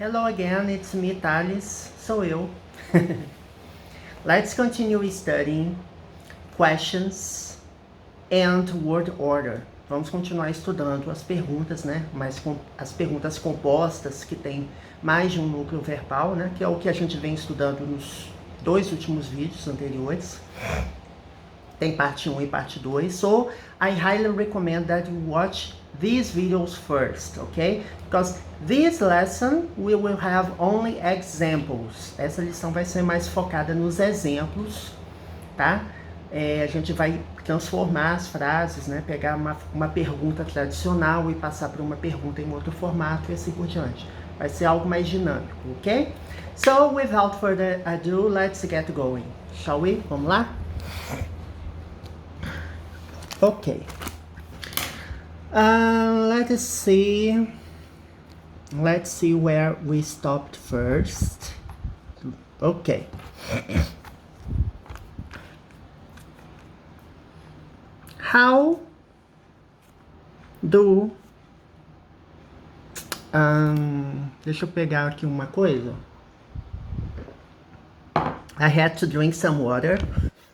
Hello again, it's me, Thales, sou eu. Let's continue studying questions and word order. Vamos continuar estudando as perguntas, né? As perguntas compostas que tem mais de um núcleo verbal, né? Que é o que a gente vem estudando nos dois últimos vídeos anteriores. Tem parte 1 e parte 2. So, I highly recommend that you watch these videos first, okay? Because this lesson we will have only examples. Essa lição vai ser mais focada nos exemplos, tá? A gente vai transformar as frases, né? Pegar uma pergunta tradicional e passar para uma pergunta em outro formato e assim por diante. Vai ser algo mais dinâmico, ok? So, without further ado, let's get going. Shall we? Vamos lá? Okay. Let's see. Let's see where we stopped first. Okay. How do... deixa eu pegar aqui uma coisa. I had to drink some water.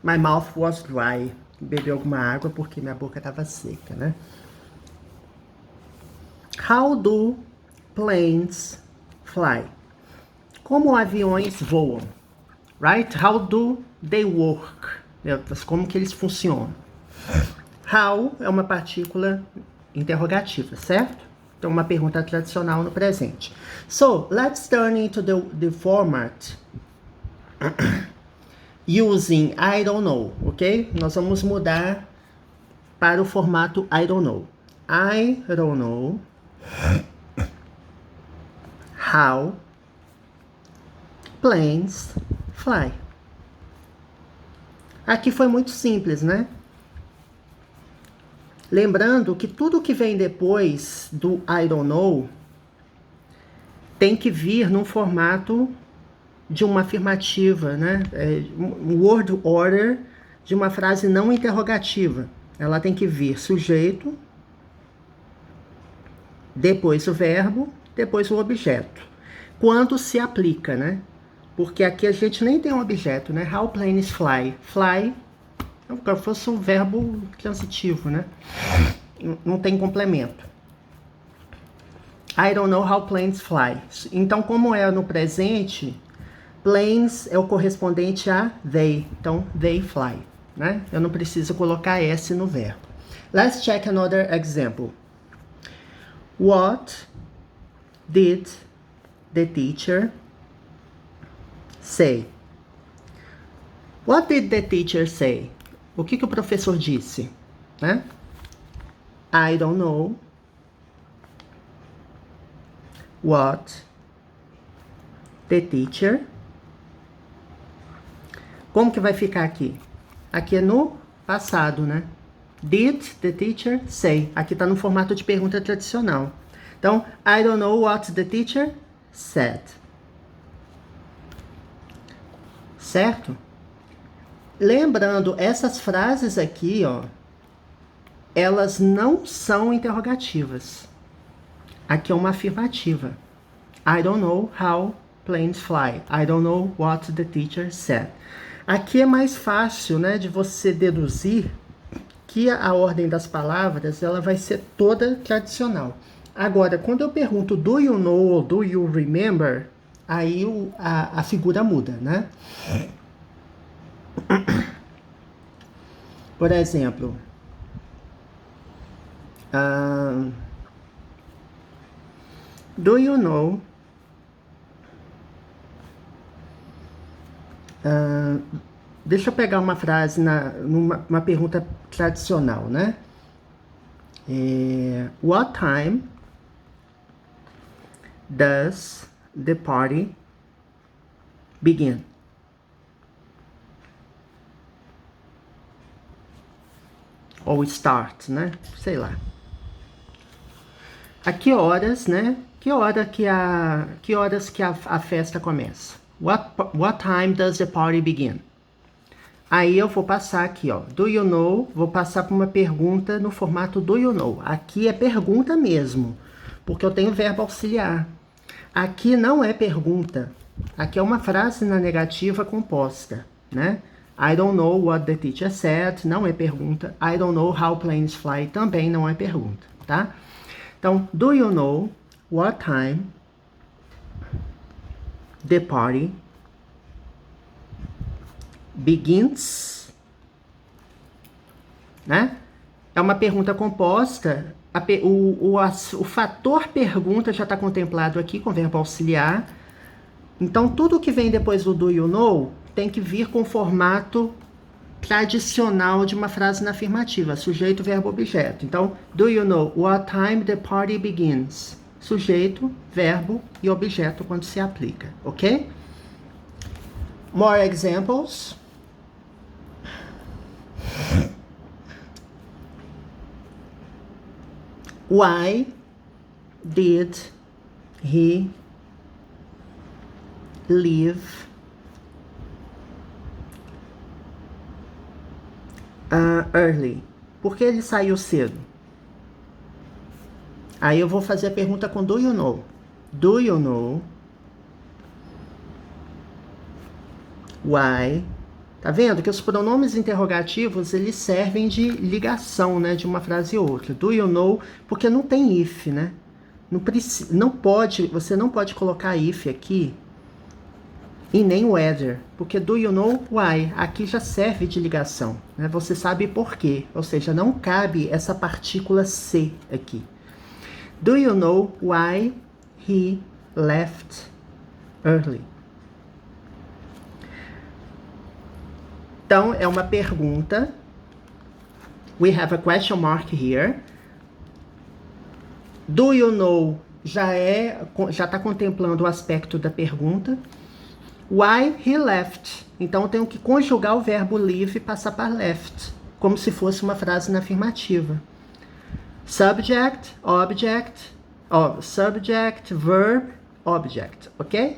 My mouth was dry. Beber alguma água porque minha boca estava seca, né? How do planes fly? Como aviões voam? Right? How do they work? Como que eles funcionam? How é uma partícula interrogativa, certo? Então, uma pergunta tradicional no presente. So, let's turn into the format using I don't know, ok? Nós vamos mudar para o formato I don't know. I don't know how planes fly. Aqui foi muito simples, né? Lembrando que tudo que vem depois do I don't know tem que vir num formato de uma afirmativa, né? Word order de uma frase não interrogativa. Ela tem que vir sujeito, depois o verbo, depois o objeto. Quando se aplica, né? Porque aqui a gente nem tem um objeto, né? How planes fly. Fly é como se fosse um verbo transitivo, né? Não tem complemento. I don't know how planes fly. Então, como é no presente, planes é o correspondente a they. Então, they fly, né? Eu não preciso colocar S no verbo. Let's check another example. What did the teacher say? What did the teacher say? O que o professor disse? Né? I don't know what the teacher... Como que vai ficar aqui? Aqui é no passado, né? Did the teacher say? Aqui está no formato de pergunta tradicional. Então, I don't know what the teacher said. Certo? Lembrando, essas frases aqui, ó, elas não são interrogativas. Aqui é uma afirmativa. I don't know how planes fly. I don't know what the teacher said. Aqui é mais fácil, né, de você deduzir que a ordem das palavras ela vai ser toda tradicional. Agora, quando eu pergunto do you know ou do you remember, aí a figura muda, né? Por exemplo, do you know deixa eu pegar uma frase numa pergunta tradicional, né? What time does the party begin? Ou start, né? Sei lá. A que horas, né? Que horas que a festa começa? What time does the party begin? Aí eu vou passar aqui, ó. Do you know? Vou passar para uma pergunta no formato do you know. Aqui é pergunta mesmo, porque eu tenho verbo auxiliar. Aqui não é pergunta. Aqui é uma frase na negativa composta, né? I don't know what the teacher said, não é pergunta. I don't know how planes fly, também não é pergunta, tá? Então, do you know what time the party begins? Né? É uma pergunta composta. O fator pergunta já está contemplado aqui com o verbo auxiliar. Então, tudo que vem depois do do you know tem que vir com o formato tradicional de uma frase na afirmativa. Sujeito, verbo, objeto. Então, do you know what time the party begins? Sujeito, verbo e objeto quando se aplica, ok? More examples. Why did he leave early? Por que ele saiu cedo? Aí eu vou fazer a pergunta com do you know. Do you know why? Tá vendo que os pronomes interrogativos, eles servem de ligação, né, de uma frase e outra. Do you know, porque não tem if, né? Você não pode colocar if aqui e nem whether, porque do you know why? Aqui já serve de ligação, né? Você sabe por quê, ou seja, não cabe essa partícula se aqui. Do you know why he left early? Então, é uma pergunta. We have a question mark here. Do you know já está contemplando o aspecto da pergunta. Why he left? Então, eu tenho que conjugar o verbo leave e passar para left, como se fosse uma frase na afirmativa. Subject, object, subject, verb, object, ok?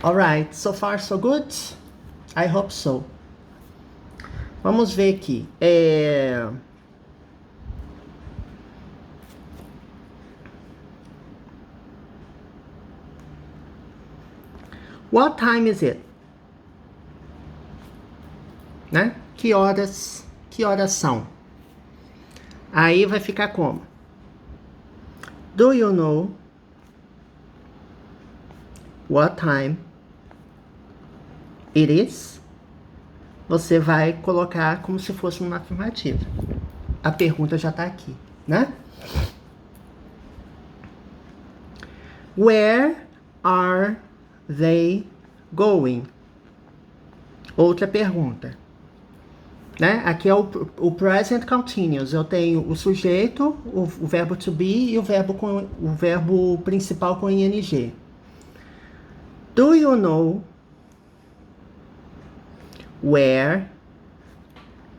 Alright, so far so good? I hope so. Vamos ver aqui. What time is it? Né? Que horas são? Aí vai ficar como? Do you know what time it is? Você vai colocar como se fosse uma afirmativa. A pergunta já está aqui, né? Where are they going? Outra pergunta. Né? Aqui é o present continuous. Eu tenho o sujeito, o verbo to be e o verbo principal com ing. Do you know where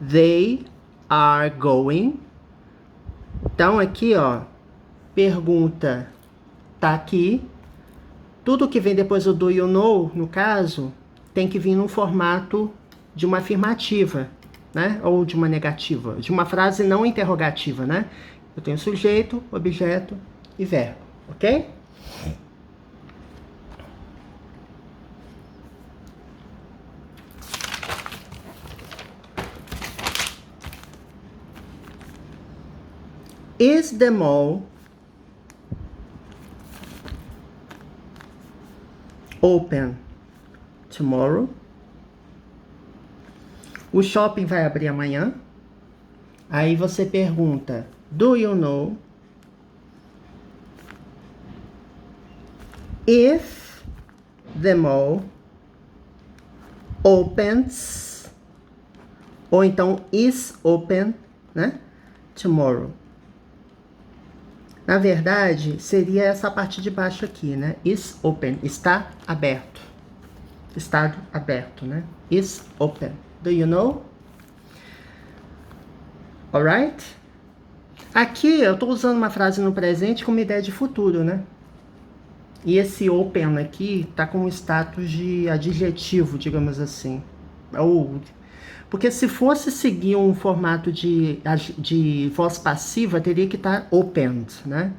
they are going? Então aqui, ó, pergunta tá aqui. Tudo que vem depois do you know, no caso, tem que vir no formato de uma afirmativa, né? Ou de uma negativa, de uma frase não interrogativa, né? Eu tenho sujeito, objeto e verbo, ok? Is the mall open tomorrow? O shopping vai abrir amanhã? Aí você pergunta, do you know if the mall opens, ou então is open, né? Tomorrow. Na verdade, seria essa parte de baixo aqui, né? Is open, está aberto. Estado aberto, né? Is open. Do you know? Alright? Aqui eu estou usando uma frase no presente com uma ideia de futuro, né? E esse open aqui tá com um status de adjetivo, digamos assim. Porque se fosse seguir um formato de voz passiva, teria que estar opened, né?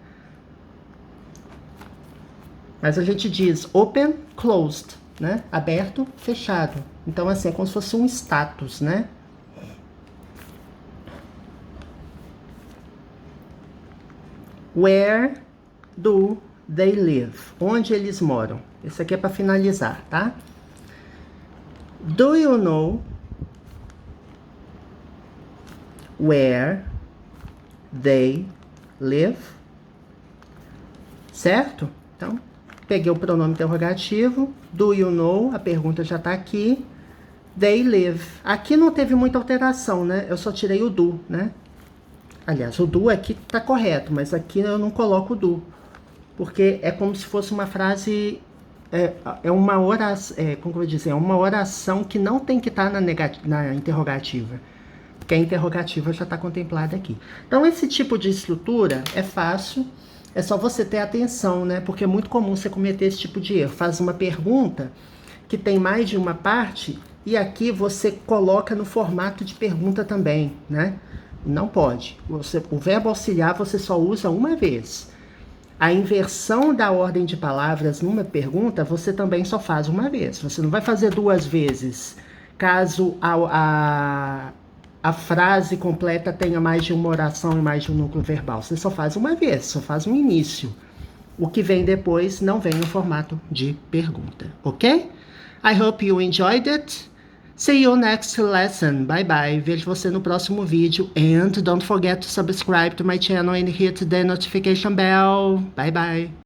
Mas a gente diz open, closed, né? Aberto, fechado. Então, assim, é como se fosse um status, né? Where do they live? Onde eles moram? Isso aqui é para finalizar, tá? Do you know where they live? Certo? Então, peguei o pronome interrogativo. Do you know? A pergunta já tá aqui. They live. Aqui não teve muita alteração, né? Eu só tirei o do, né? Aliás, o do aqui tá correto, mas aqui eu não coloco o do. Porque é como se fosse uma frase... É uma oração... como eu vou dizer? É uma oração que não tem que estar na interrogativa. Porque a interrogativa já está contemplada aqui. Então, esse tipo de estrutura é fácil. É só você ter atenção, né? Porque é muito comum você cometer esse tipo de erro. Faz uma pergunta que tem mais de uma parte e aqui você coloca no formato de pergunta também, né? Não pode. O verbo auxiliar você só usa uma vez. A inversão da ordem de palavras numa pergunta você também só faz uma vez. Você não vai fazer duas vezes, caso a frase completa tenha mais de uma oração e mais de um núcleo verbal. Você só faz uma vez, só faz um início. O que vem depois não vem no formato de pergunta, ok? I hope you enjoyed it. See you next lesson. Bye bye. Vejo você no próximo vídeo. And don't forget to subscribe to my channel and hit the notification bell. Bye bye.